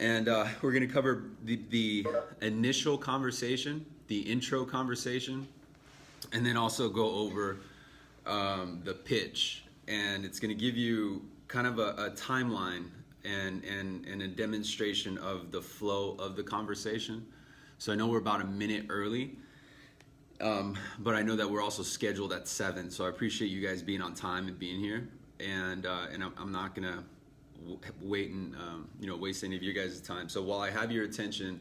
And we're going to cover the initial conversation, the intro conversation, and then also go over the pitch. And it's going to give you kind of a timeline and a demonstration of the flow of the conversation. So I know we're about a minute early, but I know that we're also scheduled at 7. So I appreciate you guys being on time and being here. And I'm not going to wait and waste any of your guys' time. So while I have your attention,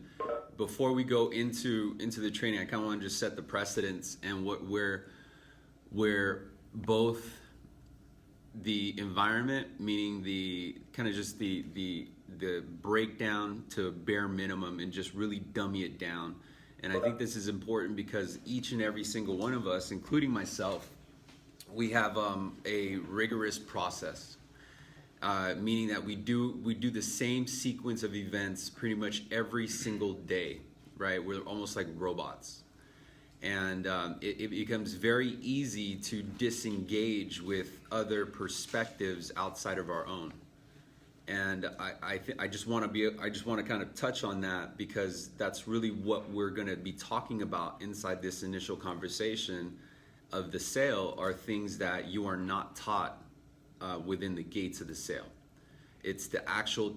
before we go into the training, I kind of want to just set the precedence and where both the environment, meaning the kind of just the breakdown to bare minimum and just really dummy it down. And I think this is important because each and every single one of us, including myself, we have a rigorous process. Meaning that we do the same sequence of events pretty much every single day, right? We're almost like robots. And it becomes very easy to disengage with other perspectives outside of our own. And I just want to kind of touch on that because that's really what we're going to be talking about inside this initial conversation of the sale are things that you are not taught within the gates of the sale. It's the actual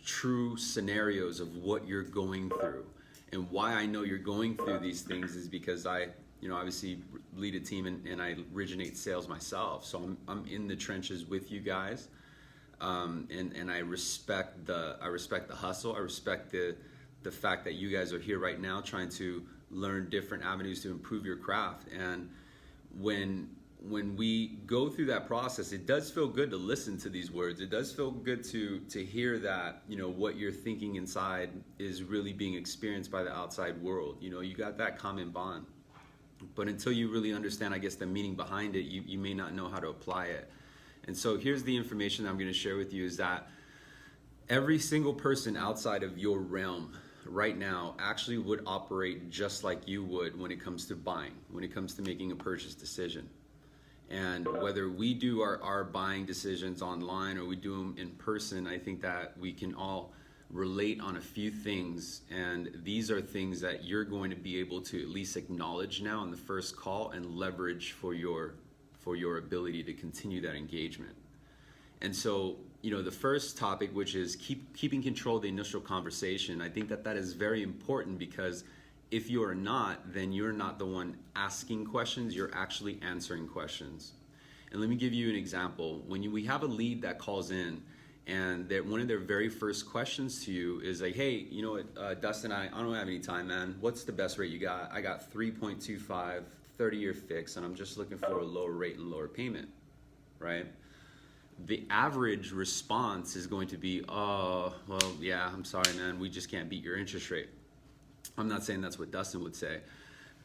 true scenarios of what you're going through. And why I know you're going through these things is because I obviously lead a team and I originate sales myself. So I'm in the trenches with you guys. And I respect the hustle. I respect the fact that you guys are here right now trying to learn different avenues to improve your craft. And when we go through that process, it does feel good to listen to these words. It does feel good to hear that, what you're thinking inside is really being experienced by the outside world. You got that common bond. But until you really understand, I guess, the meaning behind it, you may not know how to apply it. And so here's the information that I'm going to share with you is that every single person outside of your realm right now actually would operate just like you would when it comes to buying, when it comes to making a purchase decision. And whether we do our buying decisions online or we do them in person, I think that we can all relate on a few things. And these are things that you're going to be able to at least acknowledge now in the first call and leverage for your ability to continue that engagement. And so, the first topic, which is keeping control of the initial conversation, I think that is very important because if you are not, then you're not the one asking questions, you're actually answering questions. And let me give you an example. When we have a lead that calls in and one of their very first questions to you is like, hey, Dustin, I don't have any time, man. What's the best rate you got? I got 3.25, 30-year fix, and I'm just looking for a lower rate and lower payment, right? The average response is going to be, oh, well, yeah, I'm sorry, man. We just can't beat your interest rate. I'm not saying that's what Dustin would say,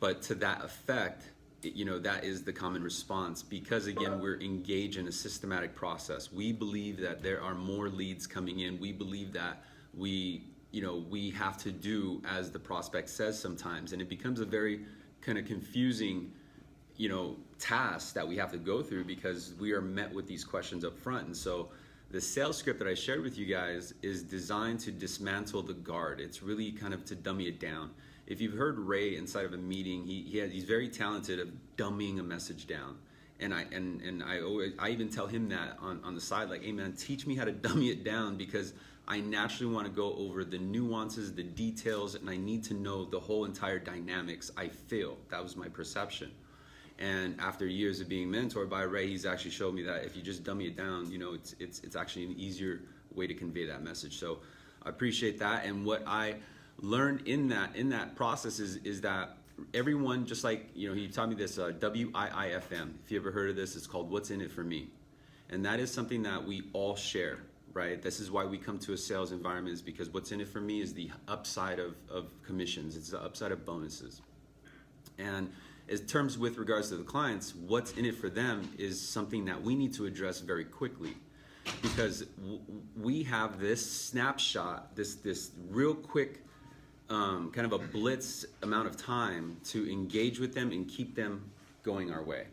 but to that effect, that is the common response because, again, we're engaged in a systematic process. We believe that there are more leads coming in. We believe that we have to do as the prospect says sometimes, and it becomes a very kind of confusing, task that we have to go through because we are met with these questions up front. And so the sales script that I shared with you guys is designed to dismantle the guard. It's really kind of to dummy it down. If you've heard Ray inside of a meeting, he's very talented at dumbing a message down. And I even tell him that on the side, like, hey man, teach me how to dummy it down because I naturally want to go over the nuances, the details, and I need to know the whole entire dynamics. I feel that was my perception. And after years of being mentored by Ray, he's actually showed me that if you just dummy it down, it's actually an easier way to convey that message. So I appreciate that. And what I learned in that process is that everyone, just like, he taught me this WIIFM. If you ever heard of this, it's called What's in It for Me. And that is something that we all share, right? This is why we come to a sales environment, is because what's in it for me is the upside of commissions. It's the upside of bonuses. And in terms with regards to the clients, what's in it for them is something that we need to address very quickly because we have this snapshot, this real quick kind of a blitz amount of time to engage with them and keep them going our way.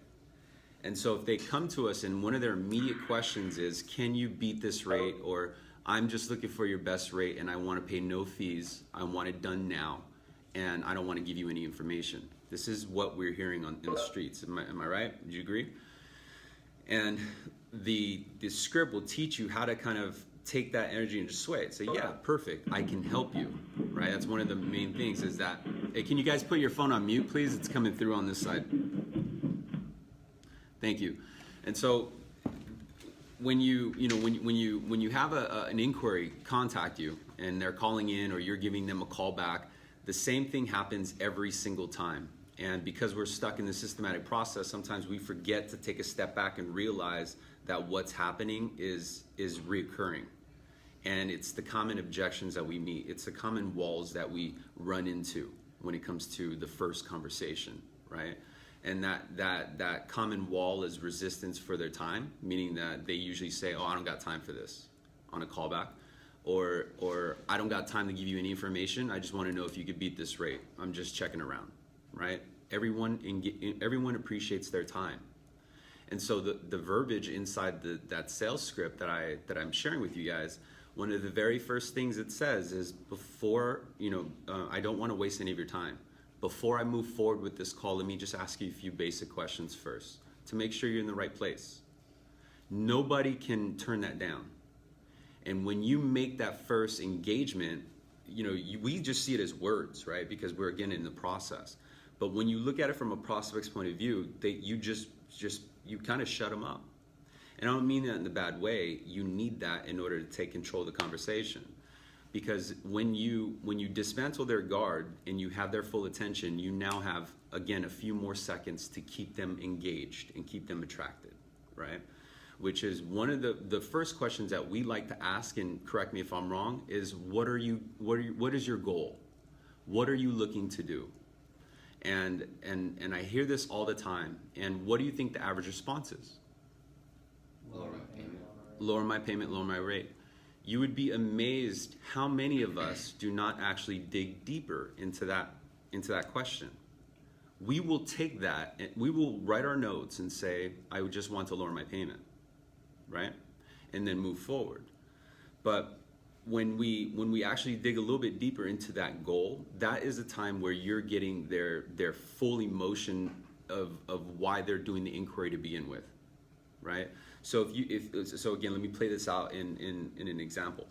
And so if they come to us and one of their immediate questions is, can you beat this rate? Or I'm just looking for your best rate, and I want to pay no fees. I want it done now, and I don't want to give you any information. This is what we're hearing in the streets. Am I right? Do you agree? And the script will teach you how to kind of take that energy and just sway it. Say, yeah, perfect. I can help you, right? That's one of the main things is that, hey, can you guys put your phone on mute, please? It's coming through on this side. Thank you. And so when you have an inquiry contact you and they're calling in or you're giving them a call back, the same thing happens every single time. And because we're stuck in the systematic process, sometimes we forget to take a step back and realize that what's happening is reoccurring. And it's the common objections that we meet. It's the common walls that we run into when it comes to the first conversation, right? And that common wall is resistance for their time, meaning that they usually say, oh, I don't got time for this on a callback. Or I don't got time to give you any information. I just want to know if you could beat this rate. I'm just checking around, right? Everyone appreciates their time. And so the verbiage inside that sales script that I'm sharing with you guys, one of the very first things it says is before, I don't want to waste any of your time. Before I move forward with this call, let me just ask you a few basic questions first to make sure you're in the right place. Nobody can turn that down. And when you make that first engagement, we just see it as words, right? Because we're again in the process. But when you look at it from a prospect's point of view, you kind of shut them up. And I don't mean that in a bad way. You need that in order to take control of the conversation. Because when you dismantle their guard and you have their full attention, you now have, again, a few more seconds to keep them engaged and keep them attracted, right? Which is one of the first questions that we like to ask, and correct me if I'm wrong, is what is your goal? What are you looking to do? And I hear this all the time. And what do you think the average response is? Lower my payment. Lower my payment, lower my rate. You would be amazed how many of us do not actually dig deeper into that question. We will take that and we will write our notes and say, I would just want to lower my payment, right? And then move forward. But when we actually dig a little bit deeper into that goal, that is a time where you're getting their full emotion of why they're doing the inquiry to begin with, right? So so again, let me play this out in an example.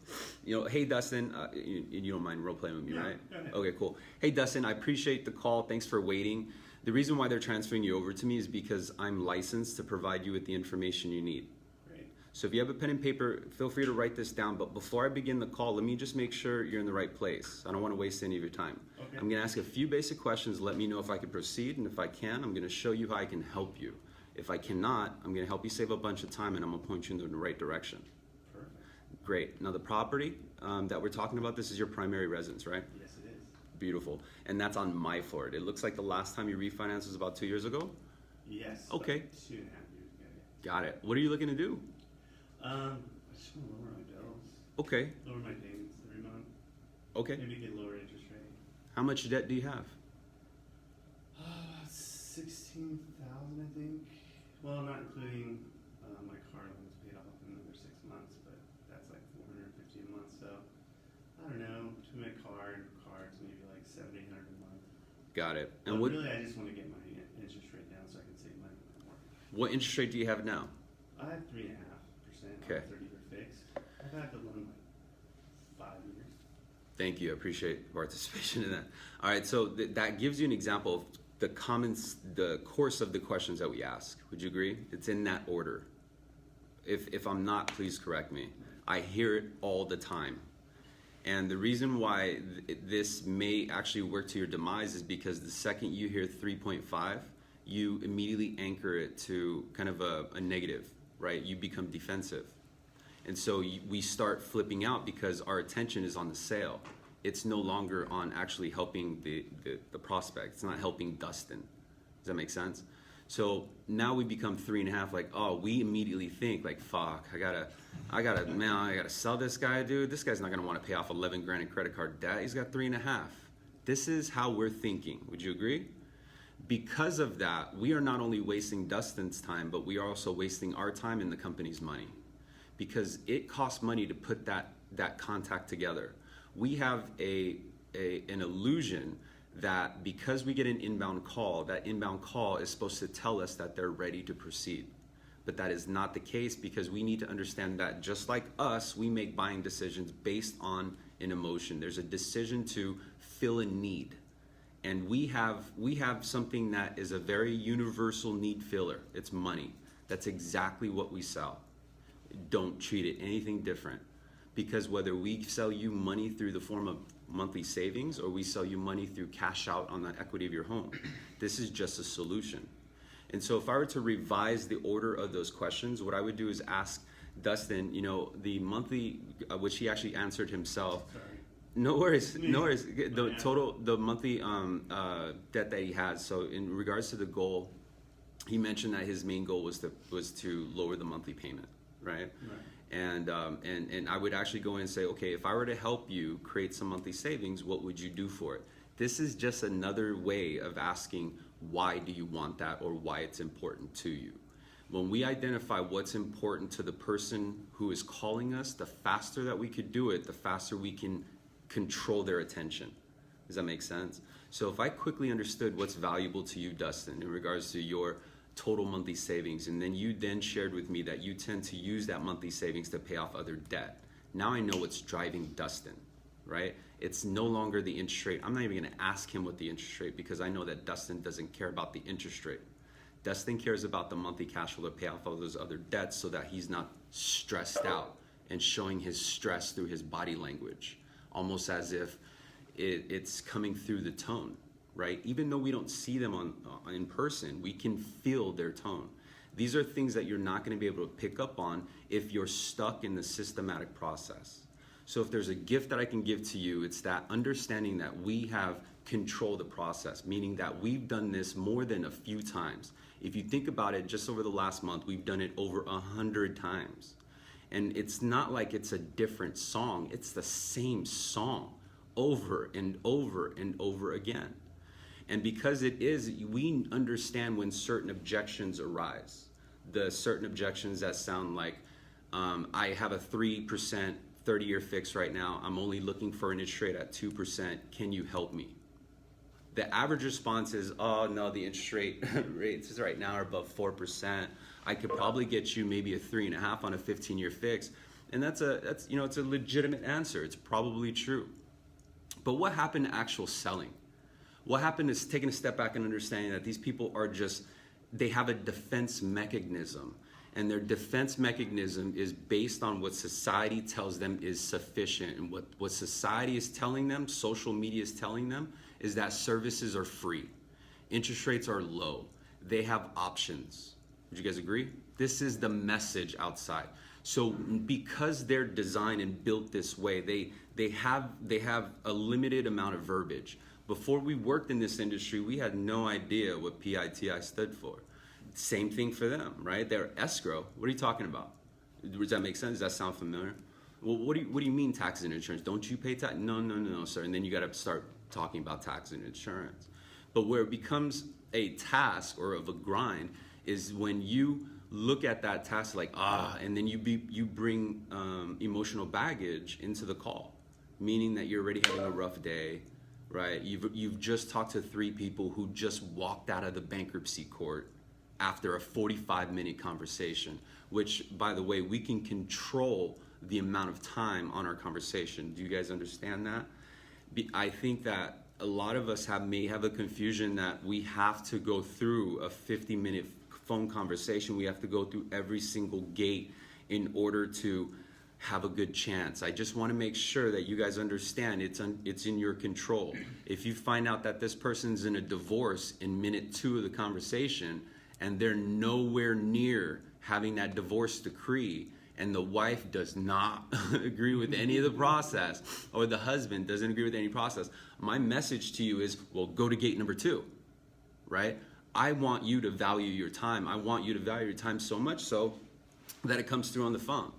Hey Dustin, you don't mind role playing with me, right? Go ahead. Okay, cool. Hey Dustin, I appreciate the call. Thanks for waiting. The reason why they're transferring you over to me is because I'm licensed to provide you with the information you need. Great. So if you have a pen and paper, feel free to write this down. But before I begin the call, let me just make sure you're in the right place. I don't want to waste any of your time. Okay. I'm going to ask a few basic questions. Let me know if I can proceed, and if I can, I'm going to show you how I can help you. If I cannot, I'm going to help you save a bunch of time, and I'm going to point you in the right direction. Perfect. Great. Now the property that we're talking about, this is your primary residence, right? Yes, it is. Beautiful. And that's on my floor. It looks like the last time you refinanced was about 2 years ago? Yes. Okay. About 2.5 years ago. Got it. What are you looking to do? I just want to lower my bills. Okay. Lower my payments every month. Okay. Maybe get lower interest rate. How much debt do you have? 16,000, I think. Well, not including my car loan's paid off in another 6 months, but that's like $450 a month. So I don't know, between my car and cards, maybe like $700-800 a month. Got it. But And what really, I just want to get my interest rate down so I can save money on my mortgage. what interest rate do you have now? I have 3.5% Okay. on 30-year fixed. I've had the loan like 5 years. Thank you. I appreciate participation in that. All right. So that gives you an example of the course of the questions that we ask. Would you agree? It's in that order. If I'm not, please correct me. I hear it all the time. And the reason why this may actually work to your demise is because the second you hear 3.5, you immediately anchor it to kind of a negative, right? You become defensive. And so we start flipping out because our attention is on the sale. It's no longer on actually helping the prospect. It's not helping Dustin. Does that make sense? So now we become 3.5, like, oh, we immediately think like, fuck, I gotta sell this guy, dude. This guy's not gonna want to pay off 11 grand in credit card debt. He's got 3.5. This is how we're thinking. Would you agree? Because of that, we are not only wasting Dustin's time, but we are also wasting our time and the company's money. Because it costs money to put that contact together. We have an illusion that because we get an inbound call, that inbound call is supposed to tell us that they're ready to proceed. But that is not the case, because we need to understand that just like us, we make buying decisions based on an emotion. There's a decision to fill a need. And we have something that is a very universal need filler. It's money. That's exactly what we sell. Don't treat it anything different. Because whether we sell you money through the form of monthly savings or we sell you money through cash out on the equity of your home, this is just a solution. And so if I were to revise the order of those questions, what I would do is ask Dustin, the monthly, which he actually answered himself. Sorry. No worries, no worries. The monthly debt that he has. So in regards to the goal, he mentioned that his main goal was to lower the monthly payment, right? And I would actually go in and say, okay, if I were to help you create some monthly savings, what would you do for it? This is just another way of asking, why do you want that, or why it's important to you. When we identify what's important to the person who is calling us, the faster that we could do it, the faster we can control their attention. Does that make sense? So if I quickly understood what's valuable to you, Dustin, in regards to your total monthly savings, and then you shared with me that you tend to use that monthly savings to pay off other debt. Now I know what's driving Dustin, right? It's no longer the interest rate. I'm not even gonna ask him what the interest rate, because I know that Dustin doesn't care about the interest rate. Dustin cares about the monthly cash flow to pay off all those other debts so that he's not stressed out and showing his stress through his body language, almost as if it's coming through the tone, right? Even though we don't see them in person, we can feel their tone. These are things that you're not going to be able to pick up on if you're stuck in the systematic process. So if there's a gift that I can give to you, it's that understanding that we have controlled the process, meaning that we've done this more than a few times. If you think about it, just over the last month, we've done it over 100 times. And it's not like it's a different song. It's the same song over and over and over again. And because it is, we understand when certain objections arise. The certain objections that sound like, I have a 3% 30-year fix right now. I'm only looking for an interest rate at 2%. Can you help me? The average response is, oh no, the interest rates right now are above 4%. I could probably get you maybe a 3.5 on a 15-year fix. And it's a legitimate answer. It's probably true. But what happened to actual selling? What happened is taking a step back and understanding that these people they have a defense mechanism. And their defense mechanism is based on what society tells them is sufficient. And what society is telling them, social media is telling them, is that services are free. Interest rates are low. They have options. Would you guys agree? This is the message outside. So because they're designed and built this way, they have a limited amount of verbiage. Before we worked in this industry, we had no idea what PITI stood for. Same thing for them, right? They're escrow. What are you talking about? Does that make sense? Does that sound familiar? Well, what do you mean taxes and insurance? Don't you pay tax? No, sir. And then you got to start talking about tax and insurance. But where it becomes a task or of a grind is when you look at that task like, and then you bring emotional baggage into the call, meaning that you're already having a rough day, right? You've just talked to 3 people who just walked out of the bankruptcy court after a 45-minute conversation, which, by the way, we can control the amount of time on our conversation. Do you guys understand that? I think that a lot of us may have a confusion that we have to go through a 50-minute phone conversation. We have to go through every single gate in order to have a good chance. I just want to make sure that you guys understand it's in your control. If you find out that this person's in a divorce in minute 2 of the conversation and they're nowhere near having that divorce decree, and the wife does not agree with any of the process, or the husband doesn't agree with any process, my message to you is, well, go to gate number 2, right? I want you to value your time. I want you to value your time so much so that it comes through on the phone.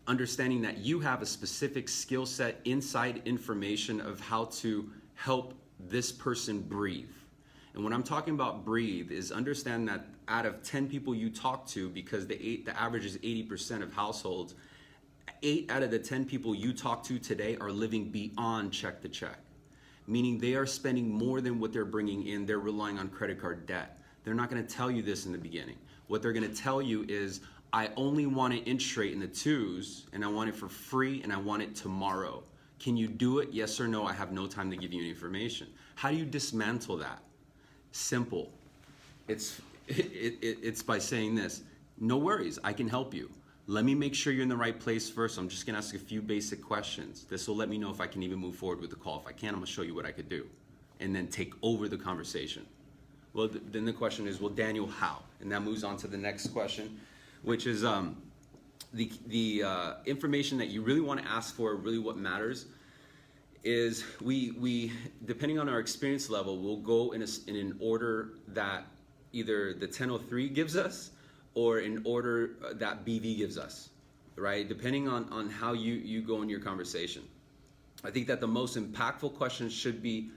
Understanding that you have a specific skill set, inside information of how to help this person breathe. And when I'm talking about breathe is understand that out of 10 people you talk to, because the average is 80% of households, 8 out of the 10 people you talk to today are living beyond check to check, meaning they are spending more than what they're bringing in. They're relying on credit card debt. They're not going to tell you this in the beginning. What they're going to tell you is, I only want an interest rate in the 2s, and I want it for free, and I want it tomorrow. Can you do it? Yes or no? I have no time to give you any information. How do you dismantle that? Simple. It's by saying this: no worries, I can help you. Let me make sure you're in the right place first. I'm just gonna ask a few basic questions. This will let me know if I can even move forward with the call. If I can, I'm gonna show you what I could do, and then take over the conversation. Well, then the question is, well, Daniel, how? And that moves on to the next question, which is the information that you really want to ask for. Really, what matters is we depending on our experience level, we'll go in an order that either the 1003 gives us, or in order that BV gives us, right? Depending on how you go in your conversation. I think that the most impactful questions should be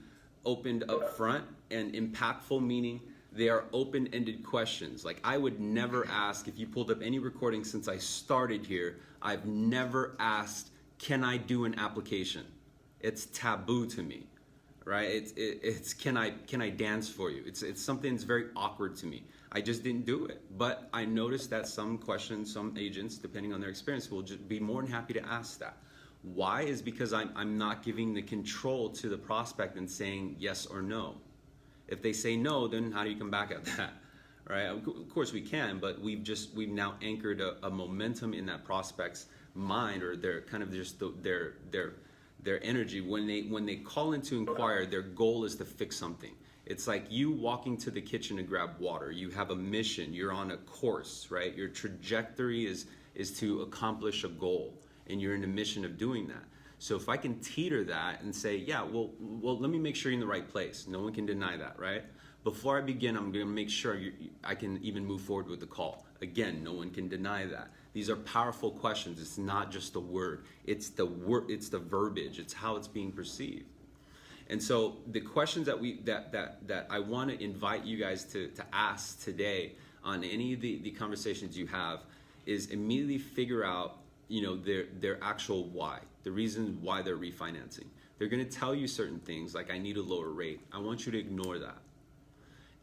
opened up front, and impactful meaning they are open-ended questions. Like, I would never ask, if you pulled up any recording since I started here, I've never asked, can I do an application? It's taboo to me, right? It's can I dance for you? It's something that's very awkward to me. I just didn't do it. But I noticed that some questions, some agents, depending on their experience, will just be more than happy to ask that. Why? Is because I'm not giving the control to the prospect and saying yes or no. If they say no, then how do you come back at that, right? Of course we can, but we've now anchored a momentum in that prospect's mind, or their kind of just their energy. When they call in to inquire, their goal is to fix something. It's like you walking to the kitchen to grab water. You have a mission. You're on a course, right? Your trajectory is to accomplish a goal, and you're in a mission of doing that. So if I can teeter that and say, yeah, well, let me make sure you're in the right place. No one can deny that, right? Before I begin, I'm going to make sure I can even move forward with the call. Again, no one can deny that. These are powerful questions. It's not just a word. It's the word. It's the verbiage. It's how it's being perceived. And so the questions that I want to invite you guys to ask today on any of the conversations you have is immediately figure out, their actual why, the reason why they're refinancing. They're going to tell you certain things like, I need a lower rate. I want you to ignore that.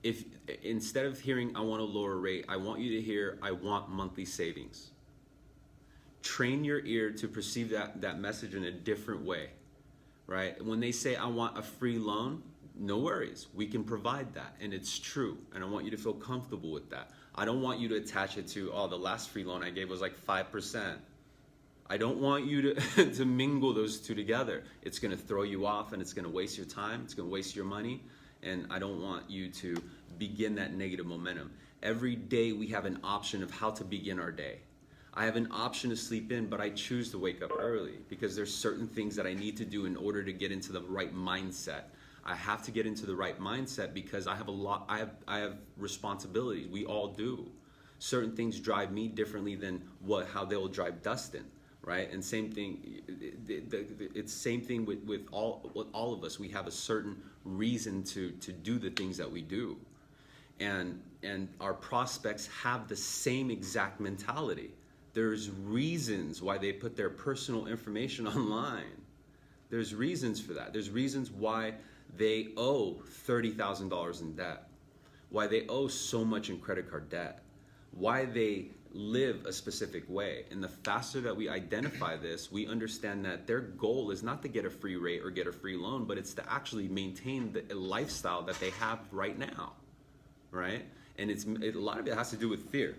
If instead of hearing, I want a lower rate, I want you to hear, I want monthly savings. Train your ear to perceive that message in a different way, right? When they say, I want a free loan, no worries. We can provide that, and it's true. And I want you to feel comfortable with that. I don't want you to attach it to, the last free loan I gave was like 5%. I don't want you to mingle those two together. It's going to throw you off, and it's going to waste your time. It's going to waste your money. And I don't want you to begin that negative momentum. Every day we have an option of how to begin our day. I have an option to sleep in, but I choose to wake up early because there's certain things that I need to do in order to get into the right mindset. I have to get into the right mindset because I have responsibilities. We all do. Certain things drive me differently than how they will drive Dustin. Right, and same thing. It's same thing with all of us. We have a certain reason to do the things that we do, and our prospects have the same exact mentality. There's reasons why they put their personal information online. There's reasons for that. There's reasons why they owe $30,000 in debt, why they owe so much in credit card debt, why they live a specific way. And the faster that we identify this, we understand that their goal is not to get a free rate or get a free loan, but it's to actually maintain the lifestyle that they have right now, right? And a lot of it has to do with fear.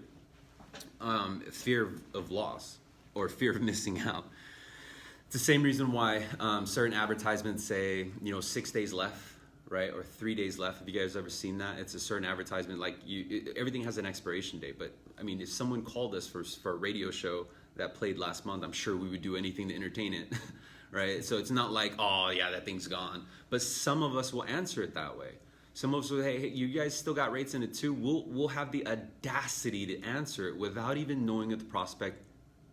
Fear of loss or fear of missing out. It's the same reason why certain advertisements say, 6 days left, right? Or 3 days left. Have you guys ever seen that? It's a certain advertisement, like everything has an expiration date. But I mean, if someone called us for a radio show that played last month, I'm sure we would do anything to entertain it, right? So it's not like, oh yeah, that thing's gone. But some of us will answer it that way. Some of us will, hey, you guys still got rates in it too? We'll have the audacity to answer it without even knowing that the prospect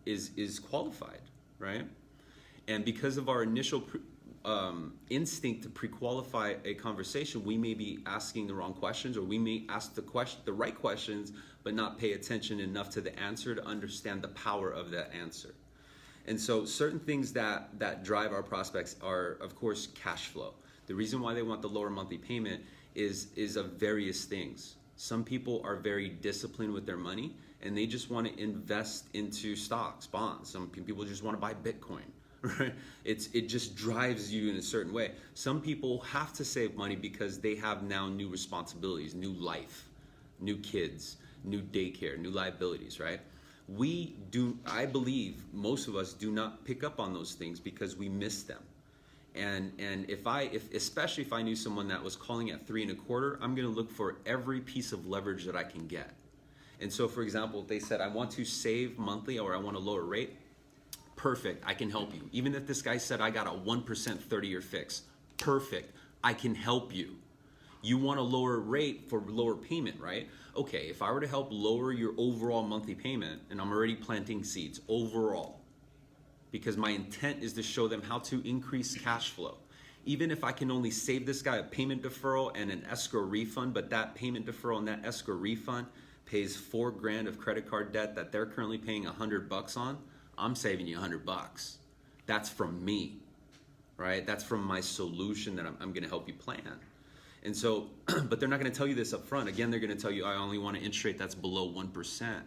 is qualified, right? And because of our initial instinct to pre-qualify a conversation, we may be asking the wrong questions, or we may ask the right questions, but not pay attention enough to the answer to understand the power of that answer. And so certain things that drive our prospects are, of course, cash flow. The reason why they want the lower monthly payment is of various things. Some people are very disciplined with their money and they just want to invest into stocks, bonds. Some people just want to buy Bitcoin, right? It just drives you in a certain way. Some people have to save money because they have now new responsibilities, new life, new kids, new daycare, new liabilities, right? I believe most of us do not pick up on those things because we miss them. And especially if I knew someone that was calling at 3 1/4, I'm going to look for every piece of leverage that I can get. And so, for example, if they said, I want to save monthly or I want a lower rate, perfect, I can help you. Even if this guy said, I got a 1% 30-year fix, perfect, I can help you. You want a lower rate for lower payment, right? Okay, if I were to help lower your overall monthly payment, and I'm already planting seeds overall, because my intent is to show them how to increase cash flow. Even if I can only save this guy a payment deferral and an escrow refund, but that payment deferral and that escrow refund pays $4,000 of credit card debt that they're currently paying $100 on, I'm saving you $100. That's from me, right? That's from my solution that I'm going to help you plan. And so, but they're not going to tell you this up front. Again, they're going to tell you, I only want an interest rate that's below 1%.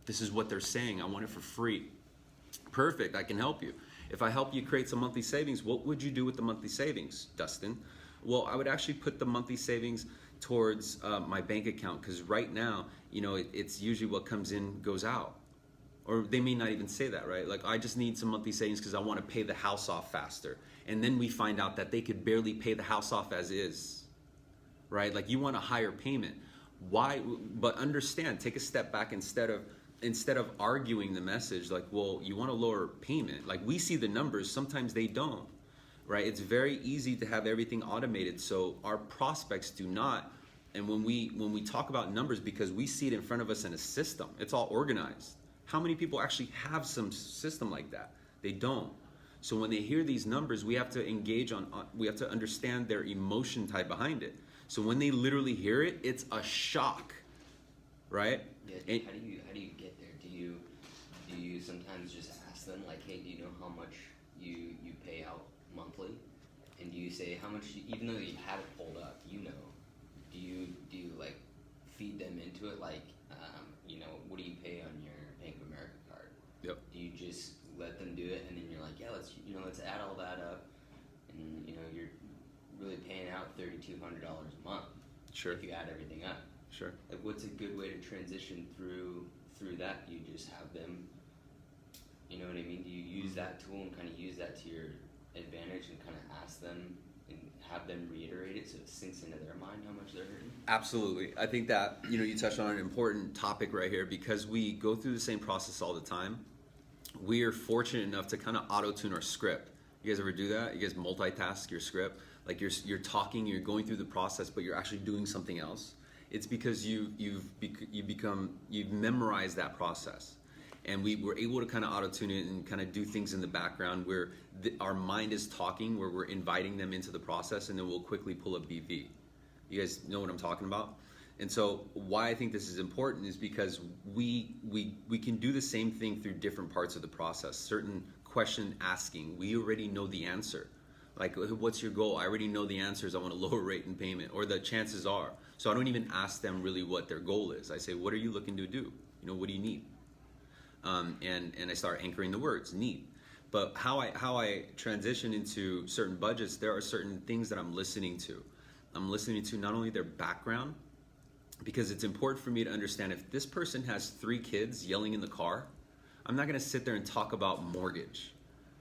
This is what they're saying. I want it for free. Perfect, I can help you. If I help you create some monthly savings, what would you do with the monthly savings, Dustin? Well, I would actually put the monthly savings towards my bank account, because right now, it's usually what comes in goes out. Or they may not even say that, right? Like, I just need some monthly savings because I want to pay the house off faster. And then we find out that they could barely pay the house off as is, right? Like, you want a higher payment. Why? But understand, take a step back instead of arguing the message, like, well, you want a lower payment. Like, we see the numbers, sometimes they don't, right? It's very easy to have everything automated, so our prospects do not. And when we talk about numbers, because we see it in front of us in a system, it's all organized. How many people actually have some system like that? They don't. So when they hear these numbers, we have to engage we have to understand their emotion tied behind it. So when they literally hear it, it's a shock, right? Yeah. How do you get there? Do you sometimes just ask them, like, hey, do you know how much you pay out monthly? And do you say how much, even though you have it pulled up, do you like feed them into it, like, what do you pay on your Bank of America card? Yep. Do you just let them do it, and then you're like, yeah, let's add all that up, and you're really paying out $3,200 a month. Sure. If you add everything up. Sure. Like, what's a good way to transition through that? Do you just have them, you know what I mean? Do you use that tool and kind of use that to your advantage and kind of ask them and have them reiterate it so it sinks into their mind how much they're hurting? Absolutely. I think that, you touched on an important topic right here, because we go through the same process all the time. We are fortunate enough to kind of auto-tune our script. You guys ever do that? You guys multitask your script? Like, you're talking, you're going through the process, but you're actually doing something else. It's because you've memorized that process. And we were able to kind of auto-tune it and kind of do things in the background where our mind is talking, where we're inviting them into the process, and then we'll quickly pull up BV. You guys know what I'm talking about? And so why I think this is important is because we can do the same thing through different parts of the process. Certain question asking, we already know the answer. Like, what's your goal? I already know the answers. I want a lower rate in payment, or the chances are. So I don't even ask them really what their goal is. I say, what are you looking to do? What do you need? And I start anchoring the words, need. But how I transition into certain budgets, there are certain things that I'm listening to. I'm listening to not only their background, because it's important for me to understand if this person has 3 kids yelling in the car, I'm not going to sit there and talk about mortgage,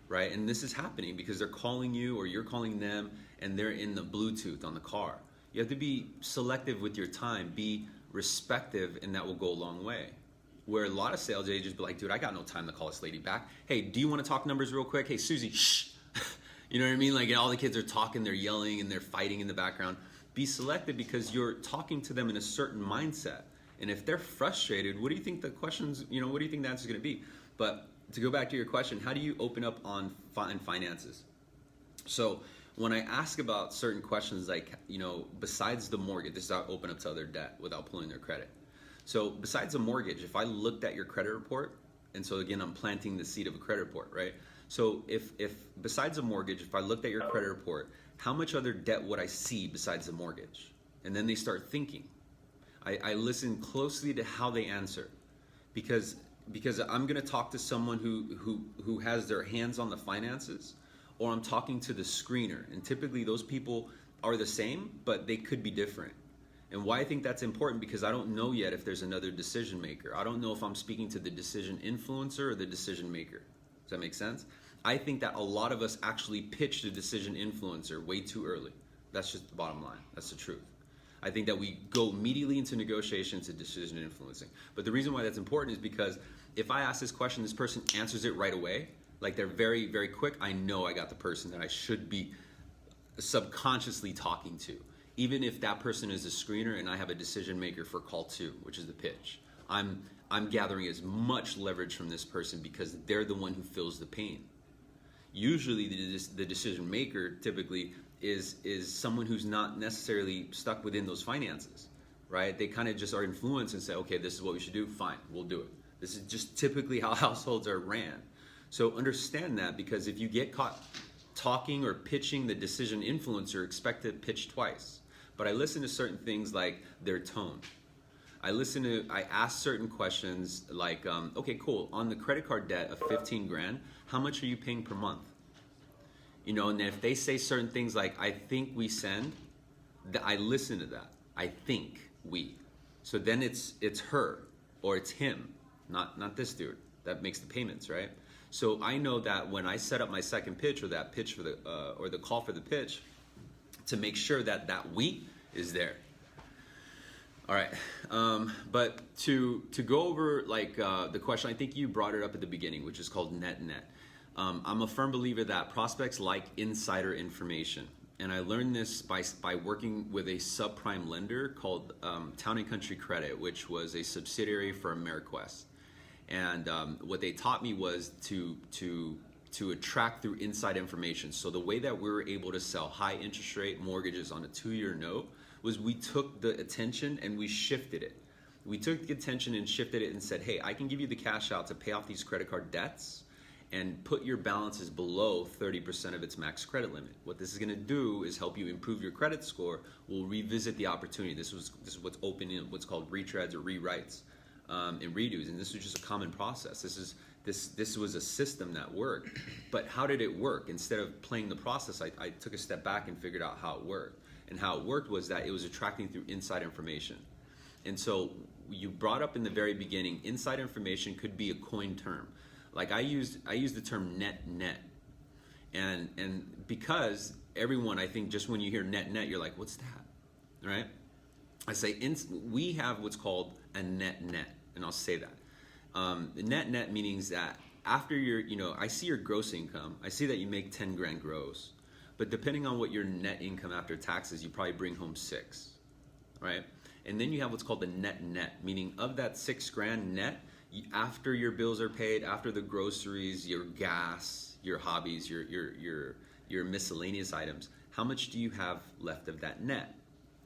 right? And this is happening because they're calling you or you're calling them and they're in the Bluetooth on the car. You have to be selective with your time, be respective, and that will go a long way. Where a lot of sales agents be like, dude, I got no time to call this lady back. Hey, do you want to talk numbers real quick? Hey, Susie, shh. You know what I mean? Like, all the kids are talking, they're yelling, and they're fighting in the background. Be selective because you're talking to them in a certain mindset. And if they're frustrated, what do you think the questions, what do you think the answer is going to be? But to go back to your question, how do you open up on finances? So when I ask about certain questions, like, besides the mortgage, this is how I open up to other debt without pulling their credit. So besides the mortgage, if I looked at your credit report, And so again, I'm planting the seed of a credit report, right? So if besides a mortgage, if I looked at your credit report, how much other debt would I see besides the mortgage? And then they start thinking. I listen closely to how they answer, because I'm going to talk to someone who has their hands on the finances, or I'm talking to the screener, and typically those people are the same, but they could be different. And why I think that's important, because I don't know yet if there's another decision maker. I don't know if I'm speaking to the decision influencer or the decision maker. Does that make sense? I think that a lot of us actually pitch the decision influencer way too early. That's just the bottom line. That's the truth. I think that we go immediately into negotiation to decision influencing. But the reason why that's important is because if I ask this question, this person answers it right away, like they're very, very quick, I know I got the person that I should be subconsciously talking to. Even if that person is a screener and I have a decision maker for call 2, which is the pitch. I'm gathering as much leverage from this person because they're the one who feels the pain. Usually the decision maker typically is someone who's not necessarily stuck within those finances, right? They kind of just are influenced and say, okay, this is what we should do, fine, we'll do it. This is just typically how households are ran. So understand that, because if you get caught talking or pitching the decision influencer, expect to pitch twice. But I listen to certain things like their tone. I ask certain questions like, okay, cool, on the credit card debt of 15 grand, how much are you paying per month? You know, and if they say certain things like, I think we send, I listen to that. I think we. So then it's her or it's him, not this dude that makes the payments, right? So I know that when I set up my second pitch or that pitch for the or the call for the pitch, to make sure that we is there. All right, but to go over like the question, I think you brought it up at the beginning, which is called net. I'm a firm believer that prospects like insider information, and I learned this by working with a subprime lender called Town & Country Credit, which was a subsidiary for AmeriQuest. And what they taught me was to attract through inside information. So the way that we were able to sell high interest rate mortgages on a 2-year note was we took the attention and we shifted it. We took the attention and shifted it and said, hey, I can give you the cash out to pay off these credit card debts and put your balances below 30% of its max credit limit. What this is gonna do is help you improve your credit score. We'll revisit the opportunity. This is what's open in what's called retreads or rewrites and redos, and this was just a common process. This was a system that worked. But how did it work? Instead of playing the process, I took a step back and figured out how it worked. And how it worked was that it was attracting through inside information. And so you brought up in the very beginning, inside information could be a coined term. Like I used the term net. And because everyone, I think just when you hear net, you're like, what's that, right? I say we have what's called a net, and I'll say that. Net means that after I see your gross income, I see that you make 10 grand gross, but depending on what your net income after taxes, you probably bring home 6, right? And then you have what's called the net, meaning of that 6 grand net, after your bills are paid, after the groceries, your gas, your hobbies, your miscellaneous items, how much do you have left of that net?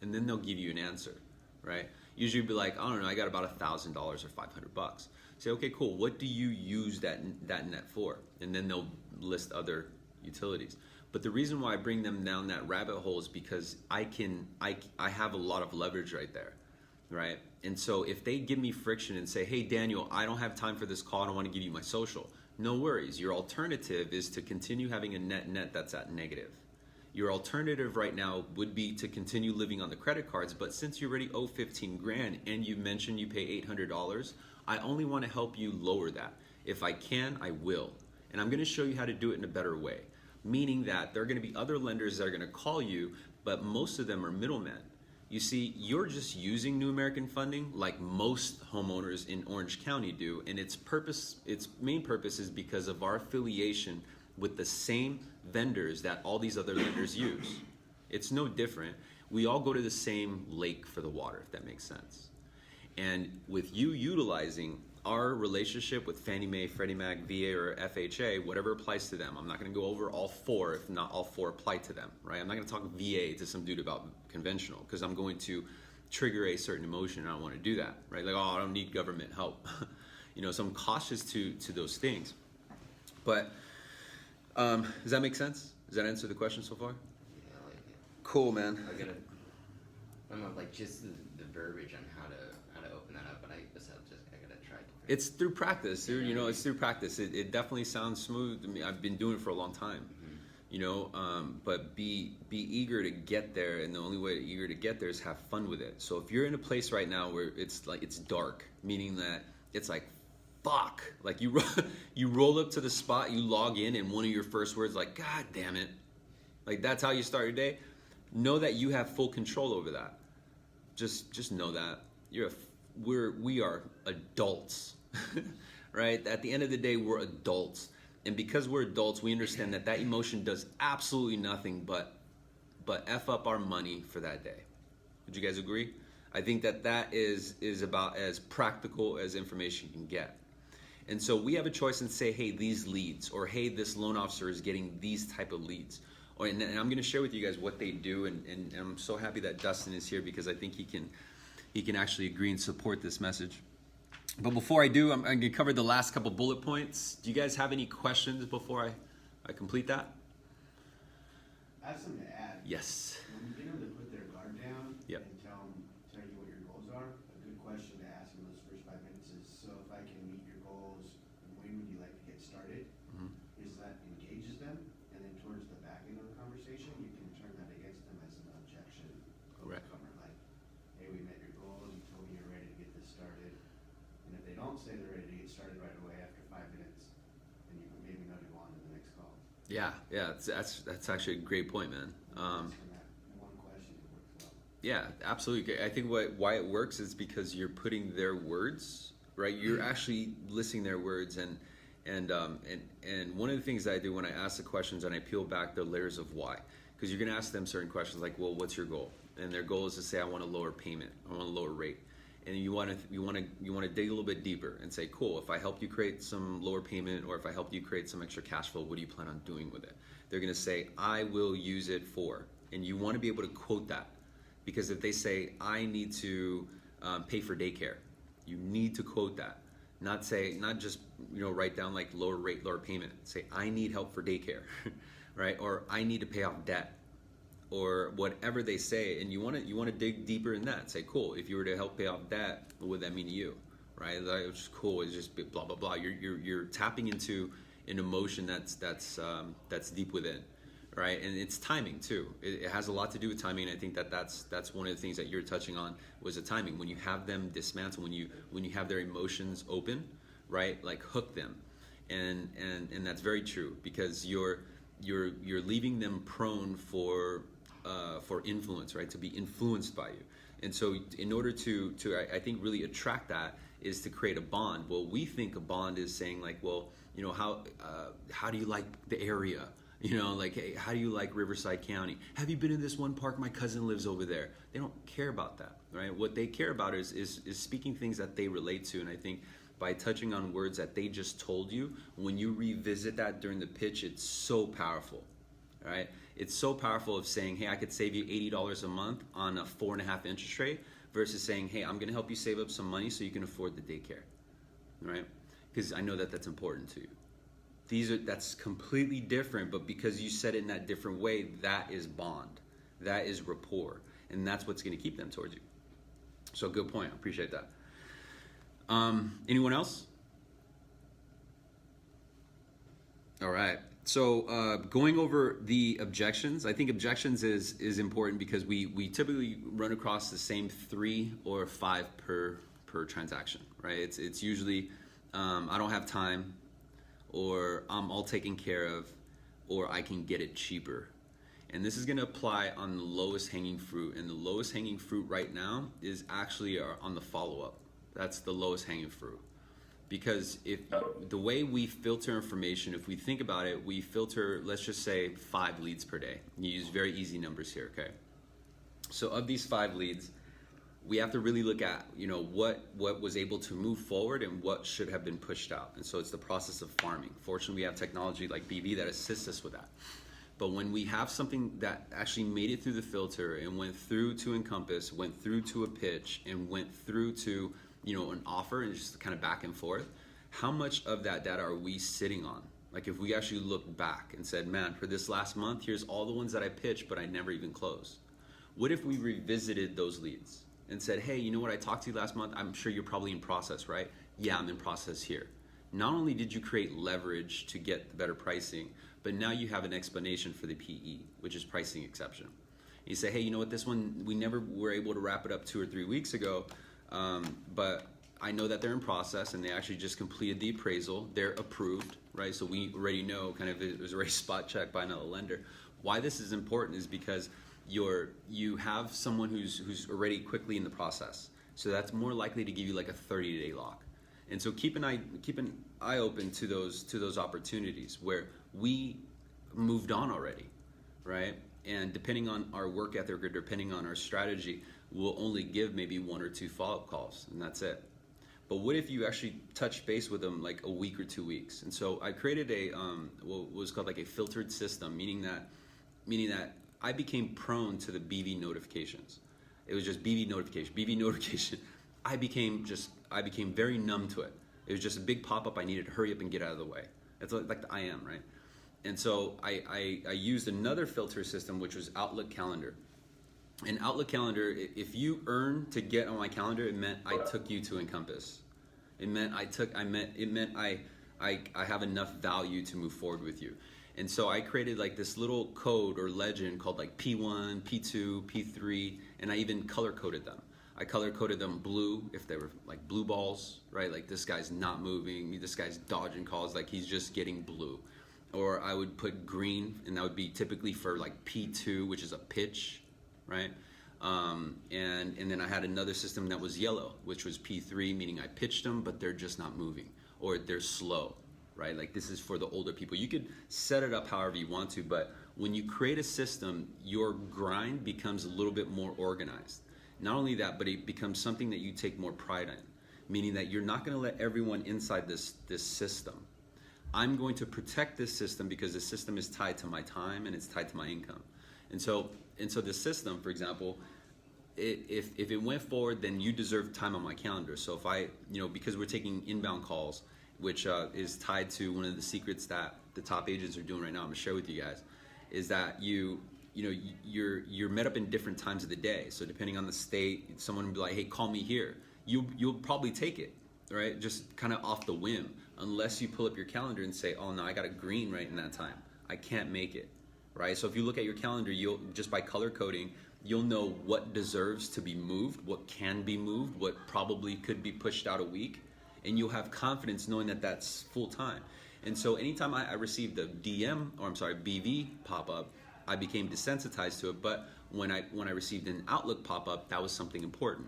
And then they'll give you an answer, right? Usually be like, I don't know, I got about $1,000 or $500. Say, okay, cool. What do you use that net for? And then they'll list other utilities. But the reason why I bring them down that rabbit hole is because I have a lot of leverage right there, right? And so if they give me friction and say, hey, Daniel, I don't have time for this call. I don't want to give you my social. No worries. Your alternative is to continue having a net that's at negative. Your alternative right now would be to continue living on the credit cards, but since you already owe 15 grand and you mentioned you pay $800, I only want to help you lower that. If I can, I will. And I'm going to show you how to do it in a better way, meaning that there are going to be other lenders that are going to call you, but most of them are middlemen. You see, you're just using New American Funding like most homeowners in Orange County do, and its main purpose is because of our affiliation with the same vendors that all these other lenders use. It's no different. We all go to the same lake for the water, if that makes sense. And with you utilizing our relationship with Fannie Mae, Freddie Mac, VA, or FHA, whatever applies to them. I'm not going to go over all 4 if not all 4 apply to them, right? I'm not going to talk VA to some dude about conventional because I'm going to trigger a certain emotion and I don't want to do that, right? Like, oh, I don't need government help. So I'm cautious to those things. But does that make sense? Does that answer the question so far? Yeah, I like it. Cool, man. I don't know, like just the verbiage on how to open that up, but I gotta try. It's through practice, dude. It's through practice. It definitely sounds smooth to me. I've been doing it for a long time. But be eager to get there, and the only way eager to get there is have fun with it. So if you're in a place right now where it's dark, meaning that it's like, fuck, like you roll up to the spot, you log in, and one of your first words like, God damn it, like that's how you start your day. Know that you have full control over that. Just know that we are adults, right? At the end of the day, we're adults. And because we're adults, we understand that emotion does absolutely nothing but F up our money for that day. Would you guys agree? I think that is about as practical as information can get. And so we have a choice and say, hey, these leads, or hey, this loan officer is getting these type of leads. And I'm going to share with you guys what they do. And I'm so happy that Dustin is here because I think he can actually agree and support this message. But before I do, I'm going to cover the last couple bullet points. Do you guys have any questions before I complete that? I have something to add. Yes. When you get them to put their guard down Yep. and tell you what your goals are, a good question to ask in those first 5 minutes is, so if I can meet your goals, when would you like to get started? Mm-hmm. Is that engages them, and then towards the back end of the conversation, you can turn that against them as an objection. Right. Overcomer, like, hey, we met your goals, you told me you're ready to get this started. And if they don't say they're ready to get started right away after 5 minutes, then you can maybe know to go on to the next call. Yeah. That's actually a great point, man. From that one question, it works well. Yeah, absolutely. I think why it works is because you're putting their words, right? You're actually listing their words, and one of the things that I do when I ask the questions and I peel back the layers of why, because you're going to ask them certain questions like, well, what's your goal? And their goal is to say, I want a lower payment, I want a lower rate, and you want to dig a little bit deeper and say, cool, if I help you create some lower payment, or if I help you create some extra cash flow, what do you plan on doing with it? They're going to say, I will use it for, and you want to be able to quote that. Because if they say, I need to pay for daycare, you need to quote that. Not just write down like lower rate, lower payment. Say, I need help for daycare, right? Or I need to pay off debt, or whatever they say. And you want to dig deeper in that. Say, cool, if you were to help pay off debt, what would that mean to you, right? Like, it's just cool. It's just blah blah blah. You're tapping into an emotion that's deep within. Right, and it's timing too. It has a lot to do with timing. And I think that's one of the things that you're touching on was the timing. When you have them dismantle, when you have their emotions open, right, like hook them, and that's very true, because you're leaving them prone for influence, right, to be influenced by you. And so in order to I think really attract that is to create a bond. Well, we think a bond is saying like, well, how do you like the area? Like, hey, how do you like Riverside County? Have you been in this one park? My cousin lives over there. They don't care about that, right? What they care about is speaking things that they relate to. And I think by touching on words that they just told you, when you revisit that during the pitch, it's so powerful, right? It's so powerful of saying, hey, I could save you $80 a month on a 4.5 interest rate, versus saying, hey, I'm going to help you save up some money so you can afford the daycare, right? Because I know that that's important to you. That's completely different, but because you said it in that different way, that is bond, that is rapport, and that's what's going to keep them towards you. So good point. I appreciate that. Anyone else? All right. So going over the objections, I think objections is important because we typically run across the same 3 or 5 per transaction, right? It's usually I don't have time, or I'm all taken care of, or I can get it cheaper. And this is going to apply on the lowest hanging fruit. And the lowest hanging fruit right now is actually on the follow-up. That's the lowest hanging fruit. Because if the way we filter information, if we think about it, we filter, let's just say 5 leads per day. You use very easy numbers here, okay? So of these 5 leads, we have to really look at, what was able to move forward and what should have been pushed out. And so it's the process of farming. Fortunately, we have technology like BB that assists us with that. But when we have something that actually made it through the filter and went through to Encompass, went through to a pitch, and went through to, an offer, and just kind of back and forth, how much of that data are we sitting on? Like if we actually look back and said, man, for this last month, here's all the ones that I pitched, but I never even closed. What if we revisited those leads and said, hey, you know what, I talked to you last month, I'm sure you're probably in process, right? Yeah, I'm in process here. Not only did you create leverage to get the better pricing, but now you have an explanation for the PE, which is pricing exception. You say, hey, you know what, this one, we never were able to wrap it up 2 or 3 weeks ago, but I know that they're in process and they actually just completed the appraisal. They're approved, right? So we already know, kind of, it was already spot checked by another lender. Why this is important is because you have someone who's already quickly in the process. So that's more likely to give you like a 30-day lock. And so keep an eye open to those opportunities where we moved on already, right? And depending on our work ethic or depending on our strategy, we'll only give maybe 1 or 2 follow-up calls, and that's it. But what if you actually touch base with them like a week or 2 weeks? And so I created a what was called like a filtered system, meaning that I became prone to the BV notifications. It was just BV notification. I became very numb to it. It was just a big pop-up. I needed to hurry up and get out of the way. It's like the I am, right? And so I used another filter system, which was Outlook Calendar. And Outlook Calendar, if you earn to get on my calendar, it meant I took you to Encompass. It meant I have enough value to move forward with you. And so I created like this little code or legend called like P1, P2, P3, and I even color coded them. I color coded them blue if they were like blue balls, right? Like this guy's not moving, this guy's dodging calls, like he's just getting blue. Or I would put green, and that would be typically for like P2, which is a pitch, right? And then I had another system that was yellow, which was P3, meaning I pitched them, but they're just not moving, or they're slow, right? Like this is for the older people. You could set it up however you want to, but when you create a system, your grind becomes a little bit more organized. Not only that, but it becomes something that you take more pride in, meaning that you're not going to let everyone inside this system. I'm going to protect this system because the system is tied to my time and it's tied to my income. And so this system, for example, if it went forward, then you deserve time on my calendar. So if I, because we're taking inbound calls, which is tied to one of the secrets that the top agents are doing right now, I'm gonna share with you guys, is that you're met up in different times of the day. So depending on the state, someone will be like, hey, call me here. You'll probably take it, right? Just kind of off the whim, unless you pull up your calendar and say, oh no, I got a green right in that time. I can't make it, right? So if you look at your calendar, you'll just by color coding, you'll know what deserves to be moved, what can be moved, what probably could be pushed out a week, and you'll have confidence knowing that that's full time. And so anytime I received a BV pop-up, I became desensitized to it. But when I received an Outlook pop-up, that was something important,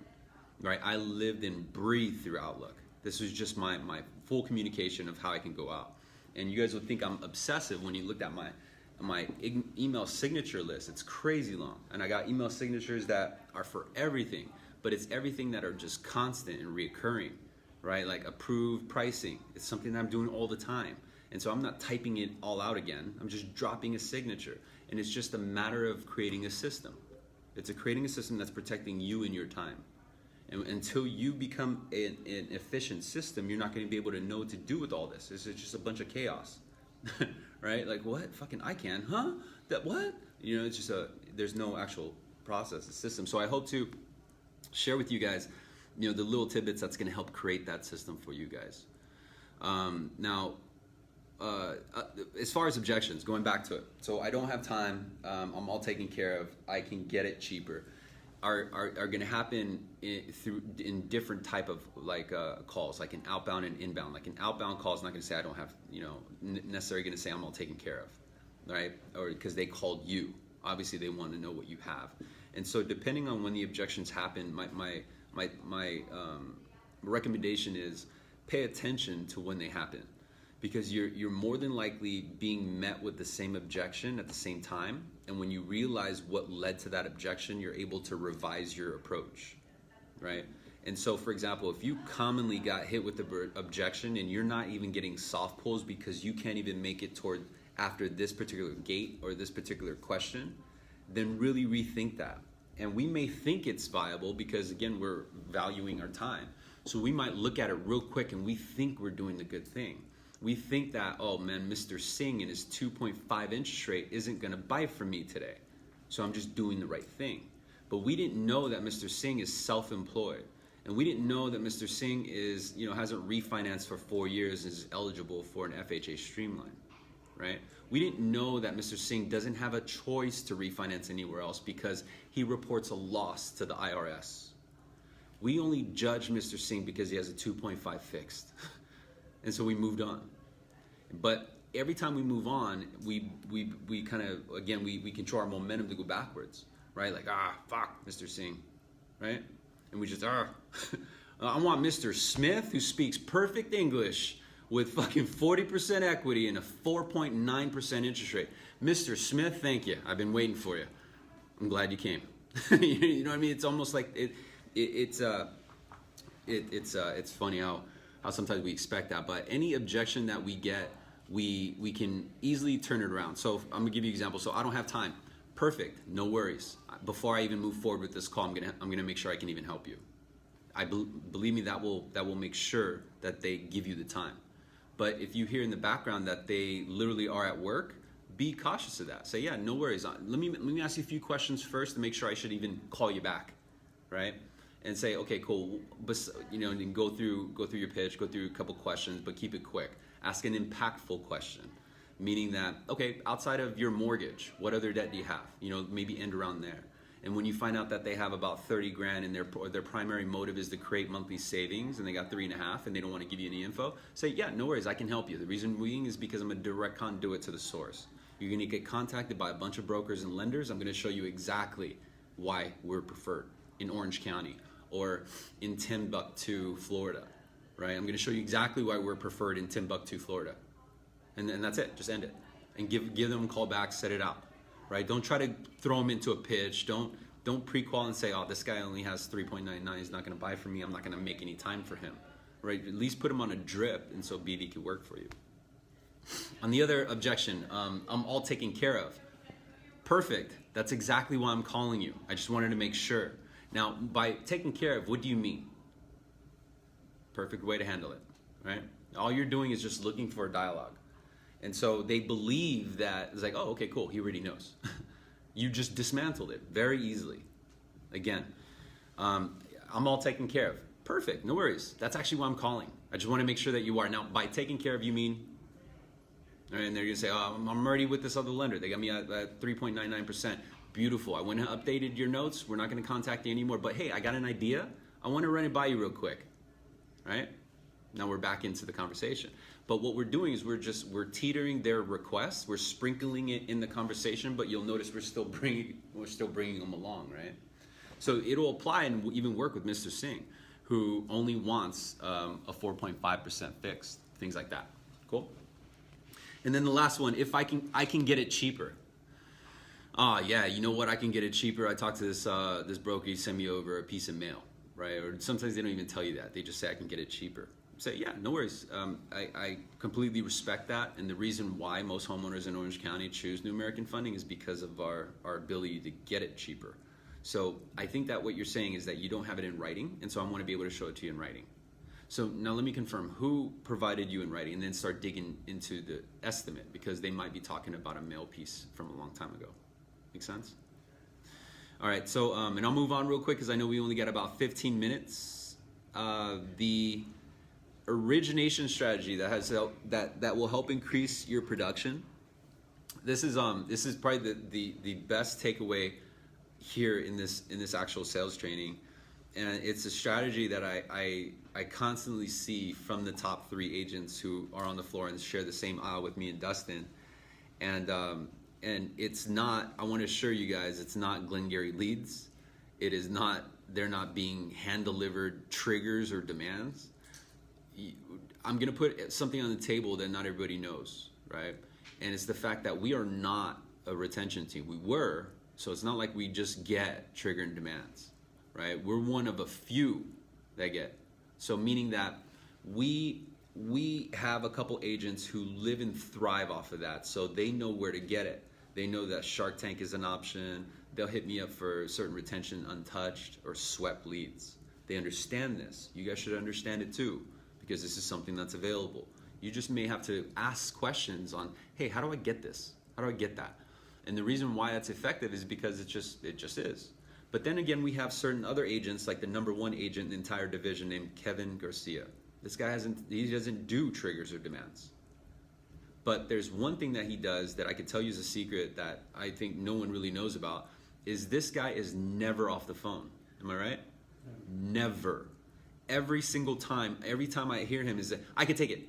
right? I lived and breathed through Outlook. This was just my full communication of how I can go out. And you guys would think I'm obsessive when you looked at my email signature list. It's crazy long. And I got email signatures that are for everything, but it's everything that are just constant and reoccurring, right? Like approved pricing. It's something that I'm doing all the time. And so I'm not typing it all out again. I'm just dropping a signature. And it's just a matter of creating a system. It's creating a system that's protecting you and your time. And until you become an efficient system, you're not going to be able to know what to do with all this. It's just a bunch of chaos, right? Like, what? Fucking I can, huh? That what? It's just there's no actual process, a system. So I hope to share with you guys, the little tidbits that's going to help create that system for you guys. Now, as far as objections, going back to it. So I don't have time. I'm all taken care of. I can get it cheaper. Are going to happen in different type of calls, like an outbound and inbound. Like an outbound call is not going to say I don't have, necessarily going to say I'm all taken care of, right? Or because they called you. Obviously, they want to know what you have. And so depending on when the objections happen, my recommendation is pay attention to when they happen, because you're more than likely being met with the same objection at the same time. And when you realize what led to that objection, you're able to revise your approach, right? And so, for example, if you commonly got hit with the objection and you're not even getting soft pulls because you can't even make it toward after this particular gate or this particular question, then really rethink that. And we may think it's viable because, again, we're valuing our time. So we might look at it real quick and we think we're doing the good thing. We think that, oh man, Mr. Singh and his 2.5 interest rate isn't gonna buy from me today. So I'm just doing the right thing. But we didn't know that Mr. Singh is self-employed. And we didn't know that Mr. Singh is, hasn't refinanced for 4 years and is eligible for an FHA streamline, right? We didn't know that Mr. Singh doesn't have a choice to refinance anywhere else because he reports a loss to the IRS. We only judged Mr. Singh because he has a 2.5 fixed. And so we moved on. But every time we move on, we kind of, again, we control our momentum to go backwards, right? Like, fuck Mr. Singh, right? And we just, I want Mr. Smith, who speaks perfect English with fucking 40% equity and a 4.9% interest rate. Mr. Smith, thank you. I've been waiting for you. I'm glad you came. You know what I mean? It's almost like it's funny how sometimes we expect that, but any objection that we get, we can easily turn it around. So I'm gonna give you an example. So I don't have time. Perfect, no worries. Before I even move forward with this call, I'm gonna make sure I can even help you. Believe me, that will make sure that they give you the time. But if you hear in the background that they literally are at work, be cautious of that. Say, yeah, no worries. Let me ask you a few questions first to make sure I should even call you back, right? And say, okay, cool. But and go through your pitch, go through a couple questions, but keep it quick. Ask an impactful question, meaning that, okay, outside of your mortgage, what other debt do you have? Maybe end around there. And when you find out that they have about 30 grand and their primary motive is to create monthly savings and they got 3.5 and they don't want to give you any info, say, yeah, no worries, I can help you. The reason being is because I'm a direct conduit to the source. You're going to get contacted by a bunch of brokers and lenders. I'm going to show you exactly why we're preferred in Orange County or in Timbuktu, Florida, right? I'm going to show you exactly why we're preferred in Timbuktu, Florida. And that's it. Just end it. And give them a call back, set it out, right? Don't try to throw them into a pitch. Don't pre-qual and say, oh, this guy only has 3.99. He's not going to buy from me. I'm not going to make any time for him, right? At least put him on a drip, and so BD could work for you. On the other objection, I'm all taken care of. Perfect. That's exactly why I'm calling you. I just wanted to make sure. Now, by taken care of, what do you mean? Perfect way to handle it, right? All you're doing is just looking for a dialogue. And so they believe that it's like, oh, okay, cool. He already knows. You just dismantled it very easily. Again, I'm all taken care of. Perfect. No worries. That's actually why I'm calling. I just want to make sure that you are. Now, by taking care of, you mean, and they're going to say, oh, I'm already with this other lender. They got me at 3.99%. Beautiful. I went and updated your notes. We're not going to contact you anymore. But hey, I got an idea. I want to run it by you real quick. Right? Now we're back into the conversation. But what we're doing is we're teetering their requests. We're sprinkling it in the conversation, but you'll notice we're still bringing them along, right? So it'll apply and even work with Mr. Singh, who only wants a 4.5% fixed, things like that. Cool. And then the last one, if I can get it cheaper. Yeah, you know what? I can get it cheaper. I talked to this broker. He sent me over a piece of mail, right? Or sometimes they don't even tell you that. They just say I can get it cheaper. Say, yeah, no worries. I completely respect that. And the reason why most homeowners in Orange County choose New American Funding is because of our ability to get it cheaper. So I think that what you're saying is that you don't have it in writing, and so I want to be able to show it to you in writing. So now let me confirm, who provided you in writing, and then start digging into the estimate, because they might be talking about a mail piece from a long time ago. Make sense? All right, so, and I'll move on real quick because I know we only got about 15 minutes. The origination strategy that will help increase your production. This is probably the best takeaway here in this actual sales training, and it's a strategy that I constantly see from the top 3 agents who are on the floor and share the same aisle with me and Dustin, and it's not. I want to assure you guys, it's not Glengarry leads. It is not. They're not being hand delivered triggers or demands. I'm going to put something on the table that not everybody knows, right? And it's the fact that we are not a retention team. We were, so it's not like we just get trigger and demands, right? We're one of a few that get. So meaning that we have a couple agents who live and thrive off of that, so they know where to get it. They know that Shark Tank is an option. They'll hit me up for certain retention untouched or swept leads. They understand this. You guys should understand it too, because this is something that's available. You just may have to ask questions on, hey, how do I get this? How do I get that? And the reason why that's effective is because it just is. But then again, we have certain other agents, like the number one agent in the entire division named Kevin Garcia. This guy doesn't do triggers or demands. But there's one thing that he does that I could tell you is a secret that I think no one really knows about, is this guy is never off the phone. Am I right? Never. Every single time, every time I hear him is that, I could take it.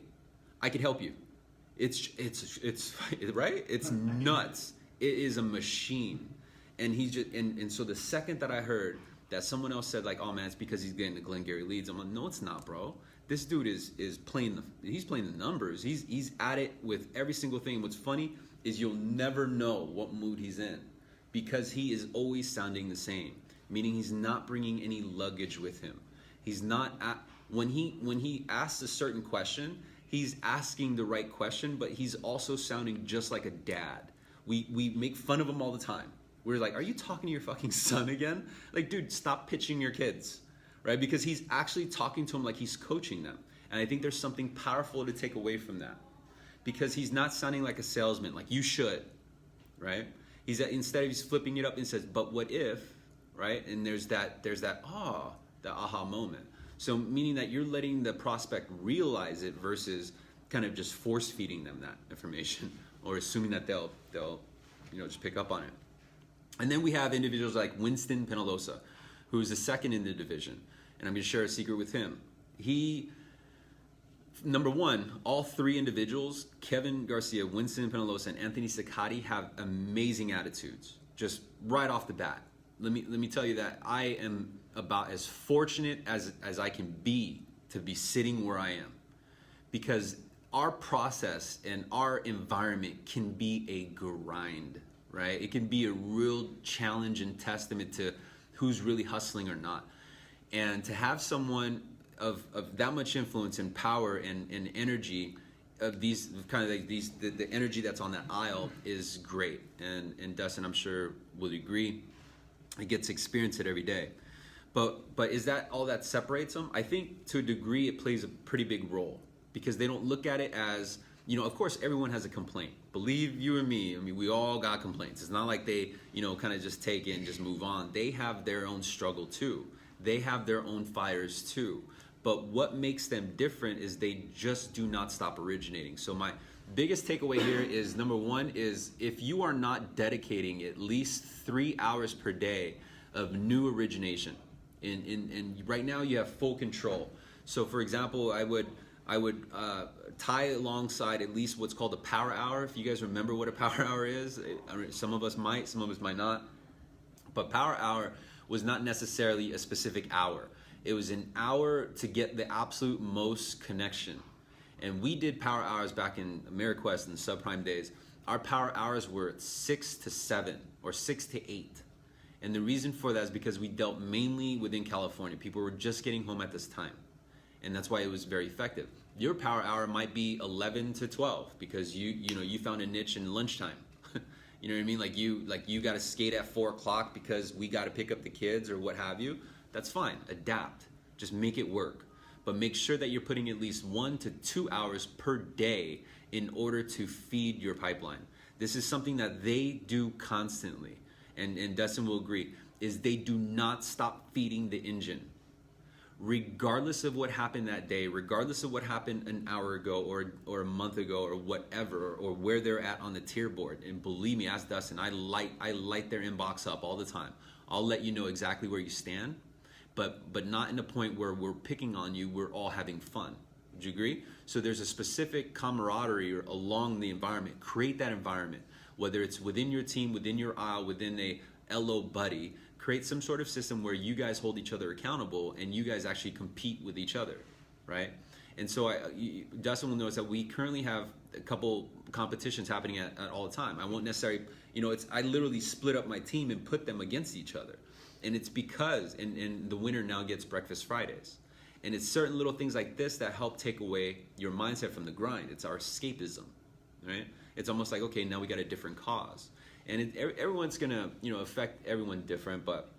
I could help you. It's right? It's nuts. It is a machine. And he's just, and so the second that I heard that someone else said like, oh man, it's because he's getting the Glengarry leads, I'm like, no, it's not, bro. This dude is playing he's playing the numbers. He's at it with every single thing. What's funny is you'll never know what mood he's in, because he is always sounding the same, meaning he's not bringing any luggage with him. He's not when he asks a certain question, he's asking the right question, but he's also sounding just like a dad. We make fun of him all the time. We're like, are you talking to your fucking son again? Like, dude, stop pitching your kids, right? Because he's actually talking to them like he's coaching them. And I think there's something powerful to take away from that, because he's not sounding like a salesman, like you should, right? Instead he's flipping it up and says, but what if, right? And there's that the aha moment. So meaning that you're letting the prospect realize it versus kind of just force feeding them that information or assuming that they'll just pick up on it. And then we have individuals like Winston Penalosa, who's the second in the division. And I'm going to share a secret with him. Number one, all three individuals, Kevin Garcia, Winston Penalosa, and Anthony Sicati, have amazing attitudes, just right off the bat. Let me tell you that I am about as fortunate as I can be to be sitting where I am, because our process and our environment can be a grind, right? It can be a real challenge and testament to who's really hustling or not. And to have someone of that much influence and power and energy, of these kind of like these the energy that's on that aisle is great. And Dustin, I'm sure will agree, it gets to experience it every day. But is that all that separates them? I think to a degree it plays a pretty big role, because they don't look at it as, of course everyone has a complaint. Believe you and me, I mean, we all got complaints. It's not like they, kind of just take it and just move on. They have their own struggle too. They have their own fires too. But what makes them different is they just do not stop originating. So my biggest takeaway here is, number one is, if you are not dedicating at least 3 hours per day of new origination, and right now you have full control. So for example, I would tie alongside at least what's called a power hour. If you guys remember what a power hour is, some of us might, some of us might not. But power hour was not necessarily a specific hour. It was an hour to get the absolute most connection. And we did power hours back in AmeriQuest and subprime days. Our power hours were 6 to 7 or 6 to 8. And the reason for that is because we dealt mainly within California. People were just getting home at this time. And that's why it was very effective. Your power hour might be 11 to 12 because you found a niche in lunchtime. You know what I mean? Like you got to skate at 4 o'clock because we got to pick up the kids or what have you. That's fine. Adapt. Just make it work. But make sure that you're putting at least 1 to 2 hours per day in order to feed your pipeline. This is something that they do constantly. And Dustin will agree, is they do not stop feeding the engine. Regardless of what happened that day, regardless of what happened an hour ago or a month ago or whatever, or where they're at on the tier board. And believe me, as Dustin, I light their inbox up all the time. I'll let you know exactly where you stand, but not in a point where we're picking on you. We're all having fun. Would you agree? So there's a specific camaraderie along the environment. Create that environment, whether it's within your team, within your aisle, within a LO buddy. Create some sort of system where you guys hold each other accountable and you guys actually compete with each other, right? And so Dustin will notice that we currently have a couple competitions happening at all the time. I won't necessarily, I literally split up my team and put them against each other. And it's because, and the winner now gets Breakfast Fridays. And it's certain little things like this that help take away your mindset from the grind. It's our escapism, right? It's almost like, okay, now we got a different cause. And everyone's gonna, affect everyone different. But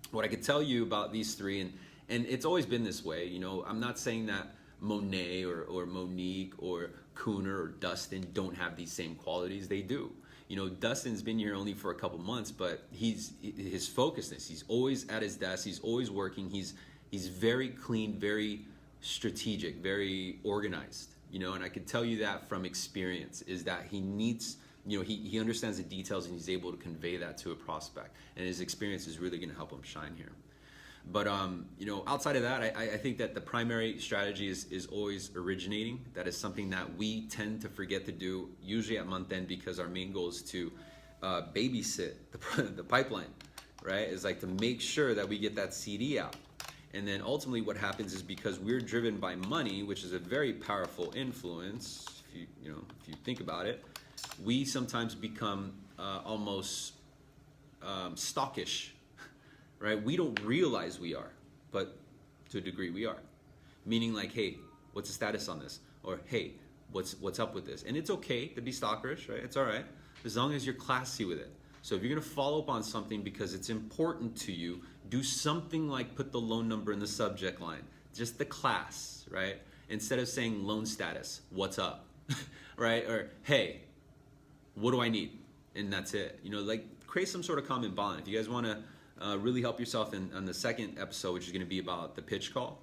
what I could tell you about these three, And it's always been this way. You know, I'm not saying that Monet or Monique or Cooner or Dustin don't have these same qualities. They do. You know, Dustin's been here only for a couple months, but his focusedness, he's always at his desk, he's always working, he's very clean, very strategic, very organized, you know, and I can tell you that from experience, is that he needs, you know, he understands the details and he's able to convey that to a prospect, and his experience is really going to help him shine here. But you know, outside of that, I think that the primary strategy is always originating. That is something that we tend to forget to do, usually at month end, because our main goal is to babysit the pipeline, right? It's like to make sure that we get that CD out. And then ultimately what happens is, because we're driven by money, which is a very powerful influence, if you think about it, we sometimes become almost stockish. Right? We don't realize we are, but to a degree we are. Meaning like, hey, what's the status on this? Or hey, what's up with this? And it's okay to be stalkerish, right? It's all right, as long as you're classy with it. So if you're gonna follow up on something because it's important to you, do something like put the loan number in the subject line, just the class, right? Instead of saying loan status, what's up, right? Or hey, what do I need? And that's it. You know, like create some sort of common bond. If you guys wanna really help yourself on the second episode, which is going to be about the pitch call,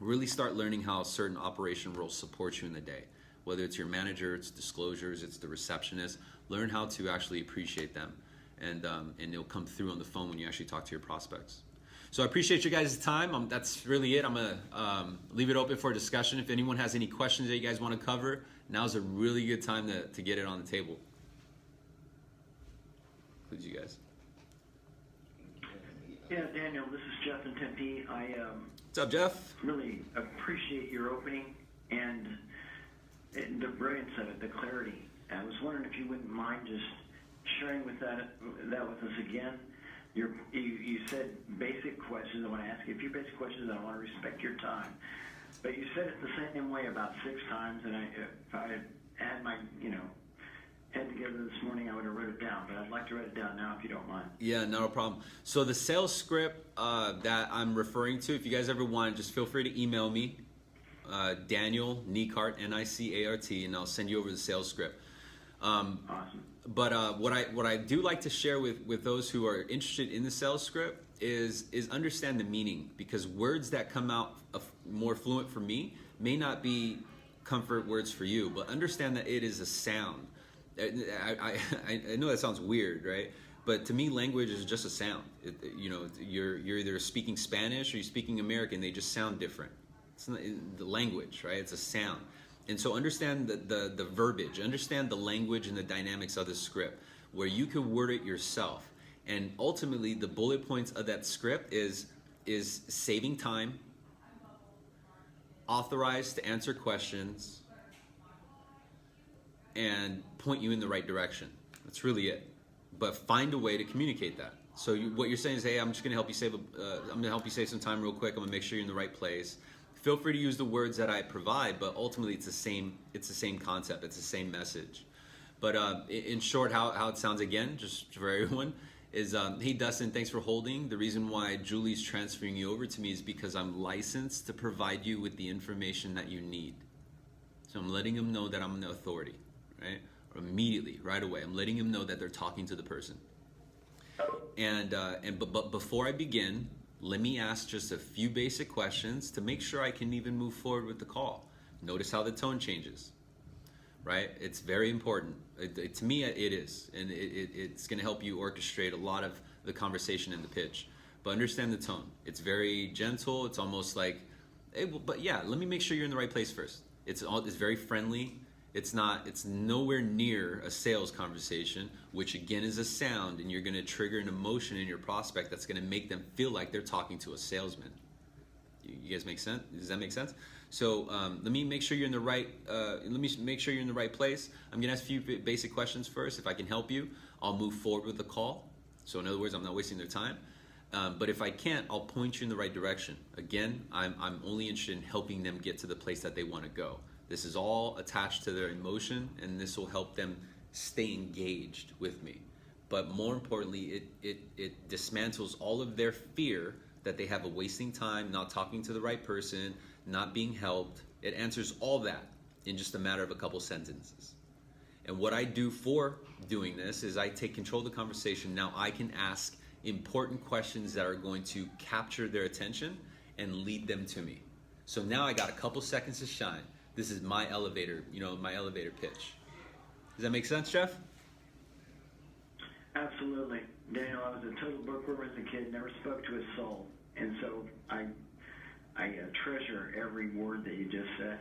really start learning how certain operation roles support you in the day. Whether it's your manager, it's disclosures, it's the receptionist. Learn how to actually appreciate them, and it'll come through on the phone when you actually talk to your prospects. So I appreciate you guys' time. That's really it. I'm going to leave it open for a discussion. If anyone has any questions that you guys want to cover, now's a really good time to get it on the table. Includes you guys. Yeah, Daniel, this is Jeff in Tempe. What's up, Jeff? Really appreciate your opening and the brilliance of it, the clarity. I was wondering if you wouldn't mind just sharing with that with us again. You said basic questions. I want to ask you a few basic questions, and I want to respect your time. But you said it the same way about 6 times, and if I had my head together this morning, I would have wrote it down, but I'd like to write it down now if you don't mind. Yeah, no problem. So the sales script that I'm referring to, if you guys ever want, just feel free to email me, Daniel Nicart, Nicart, and I'll send you over the sales script. Awesome. But what I do like to share with those who are interested in the sales script is understand the meaning, because words that come out more fluent for me may not be comfort words for you, but understand that it is a sound. I know that sounds weird, right? But to me, language is just a sound. You're either speaking Spanish or you're speaking American. They just sound different. It's not the language, right? It's a sound. And so understand the verbiage, understand the language and the dynamics of the script, where you can word it yourself. And ultimately, the bullet points of that script is saving time, authorized to answer questions, and point you in the right direction. That's really it. But find a way to communicate that. So what you're saying is, hey, I'm just gonna help you save some time real quick. I'm gonna make sure you're in the right place. Feel free to use the words that I provide, but ultimately it's the same concept, it's the same message. But in short, how it sounds again, just for everyone, is hey Dustin, thanks for holding. The reason why Julie's transferring you over to me is because I'm licensed to provide you with the information that you need. So I'm letting them know that I'm the authority. Right? Or immediately, right away, I'm letting him know that they're talking to the person. But before I begin, let me ask just a few basic questions to make sure I can even move forward with the call. Notice how the tone changes, right? It's very important. To me, it is, and it's going to help you orchestrate a lot of the conversation and the pitch. But understand the tone. It's very gentle. It's almost like, hey, but yeah, let me make sure you're in the right place first. It's very friendly. It's nowhere near a sales conversation, which again is a sound, and you're going to trigger an emotion in your prospect that's going to make them feel like they're talking to a salesman. You guys make sense? Does that make sense? So let me make sure you're in the right. Place. I'm going to ask a few basic questions first. If I can help you, I'll move forward with the call. So in other words, I'm not wasting their time. But if I can't, I'll point you in the right direction. Again, I'm only interested in helping them get to the place that they want to go. This is all attached to their emotion, and this will help them stay engaged with me. But more importantly, it dismantles all of their fear that they have a wasting time, not talking to the right person, not being helped. It answers all that in just a matter of a couple sentences. And what I do for doing this is I take control of the conversation. Now I can ask important questions that are going to capture their attention and lead them to me. So now I got a couple seconds to shine. This is my elevator, my elevator pitch. Does that make sense, Jeff? Absolutely. Daniel, I was a total bookworm as a kid, never spoke to a soul. And so I treasure every word that you just said.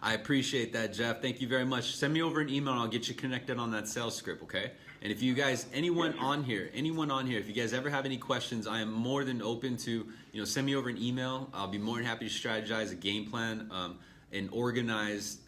I appreciate that, Jeff. Thank you very much. Send me over an email and I'll get you connected on that sales script, okay? And if you guys, anyone on here, if you guys ever have any questions, I am more than open to, send me over an email. I'll be more than happy to strategize a game plan, an organized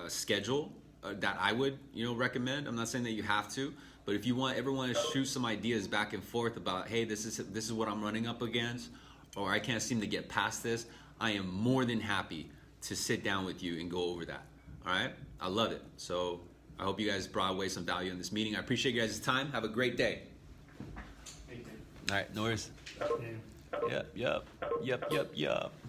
schedule that I would, recommend. I'm not saying that you have to, but if you ever want to shoot some ideas back and forth about, hey, this is what I'm running up against, or I can't seem to get past this, I am more than happy to sit down with you and go over that. All right? I love it. So I hope you guys brought away some value in this meeting. I appreciate you guys' time. Have a great day. Thank you. All right, no worries. Yeah. Yep.